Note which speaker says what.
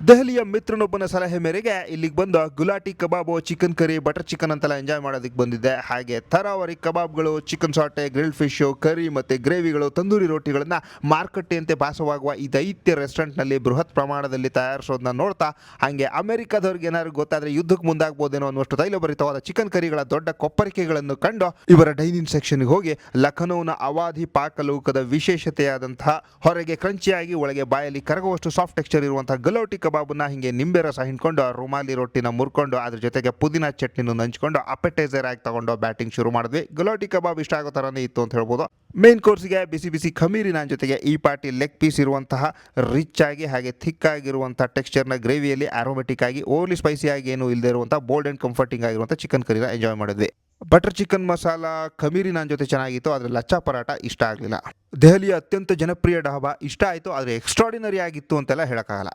Speaker 1: ದೆಹಲಿಯ ಮಿತ್ರನೊಬ್ಬನ ಸಲಹೆ ಮೇರೆಗೆ ಇಲ್ಲಿಗೆ ಬಂದು ಗುಲಾಟಿ ಕಬಾಬು, ಚಿಕನ್ ಕರಿ, ಬಟರ್ ಚಿಕನ್ ಅಂತೆಲ್ಲ ಎಂಜಾಯ್ ಮಾಡೋದಕ್ಕೆ ಬಂದಿದ್ದೆ. ಹಾಗೆ ತರಾವರಿ ಕಬಾಬ್ಗಳು, ಚಿಕನ್ ಸಾಟೆ, ಗ್ರಿಲ್ಡ್ ಫಿಶು, ಕರಿ ಮತ್ತು ಗ್ರೇವಿಗಳು, ತಂದೂರಿ ರೋಟಿಗಳನ್ನು ಮಾರುಕಟ್ಟೆಯಂತೆ ಭಾಸವಾಗುವ ಈ ದೈತ್ಯ ರೆಸ್ಟೋರೆಂಟ್ನಲ್ಲಿ ಬೃಹತ್ ಪ್ರಮಾಣದಲ್ಲಿ ತಯಾರಿಸೋದನ್ನ ನೋಡ್ತಾ ಹಾಗೆ ಅಮೆರಿಕದವ್ರಿಗೆ ಏನಾದ್ರು ಗೊತ್ತಾದರೆ ಯುದ್ಧಕ್ಕೆ ಮುಂದಾಗ್ಬೋದೇನೋ ಅನ್ನುವಷ್ಟು ತೈಲಭರಿತವಾದ ಚಿಕನ್ ಕರಿಗಳ ದೊಡ್ಡ ಕೊಪ್ಪರಿಕೆಗಳನ್ನು ಕಂಡು ಇವರ ಡೈನಿಂಗ್ ಸೆಕ್ಷನ್ಗೆ ಹೋಗಿ ಲಖನೌನ ಅವಾಧಿ ಪಾಕಲೋಕದ ವಿಶೇಷತೆಯಾದಂತಹ ಹೊರಗೆ ಕ್ರಂಚಿಯಾಗಿ ಒಳಗೆ ಬಾಯಲ್ಲಿ ಕರಗುವಷ್ಟು ಸಾಫ್ಟ್ ಟೆಕ್ಸ್ಚರ್ ಇರುವಂತಹ ಗಲೋಟಿ ಕಬಾಬನ್ನ ಹಿಂಗೆ ನಿಂಬೆ ರಸ ಹಿಂಡ್ಕೊಂಡು ರುಮಾಲಿ ರೊಟ್ಟಿನ ಮುರ್ಕೊಂಡು ಅದ್ರ ಜೊತೆಗೆ ಪುದೀನ ಚಟ್ನಿನ ನಂಚ್ಕೊಂಡು ಅಪೆಟೈಸರ್ ಆಗಿ ತಗೊಂಡು ಬ್ಯಾಟಿಂಗ್ ಶುರು ಮಾಡಿದ್ವಿ. ಗಲೋಟಿ ಕಬಾಬ್ ಇಷ್ಟ ಆಗೋ ಥರನೇ ಇತ್ತು ಅಂತ ಹೇಳ್ಬೋದು. ಮೇನ್ ಕೋರ್ಸ್ಗೆ ಬಿಸಿ ಬಿಸಿ ಖಮೀರಿ ನಾನ್ ಜೊತೆಗೆ ಈ ಪಾರ್ಟಿ ಲೆಗ್ ಪೀಸ್ ಇರುವಂತಹ ರಿಚ್ ಆಗಿ ಹಾಗೆ ಥಿಕ್ ಆಗಿರುವಂತಹ ಟೆಕ್ಸ್ಚರ್ನ ಗ್ರೇವಿಯಲ್ಲಿ ಆರೋಮೆಟಿಕ್ ಆಗಿ ಓವರ್ಲಿ ಸ್ಪೈಸಿ ಆಗಿ ಏನು ಇಲ್ಲದೆ ಇರುವಂತಹ ಬೋಲ್ಡ್ ಅಂಡ್ ಕಂಫರ್ಟಿಂಗ್ ಆಗಿರುವಂತಹ ಚಿಕನ್ ಕರಿನ ಎಂಜಾಯ್ ಮಾಡಿದ್ವಿ. ಬಟರ್ ಚಿಕನ್ ಮಸಾಲ ಖಮೀರಿ ನಾನ್ ಜೊತೆ ಚೆನ್ನಾಗಿತ್ತು, ಆದರೆ ಲಚ್ಚಾ ಪರಾಟ ಇಷ್ಟ ಆಗಲಿಲ್ಲ. ದೆಹಲಿಯ ಅತ್ಯಂತ ಜನಪ್ರಿಯ ಡಾಬಾ ಇಷ್ಟ ಆಯಿತು, ಆದರೆ ಎಕ್ಸ್ಟ್ರಾಡಿನರಿ ಆಗಿತ್ತು ಅಂತೆಲ್ಲ ಹೇಳೋಕ್ಕಾಗಲ್ಲ.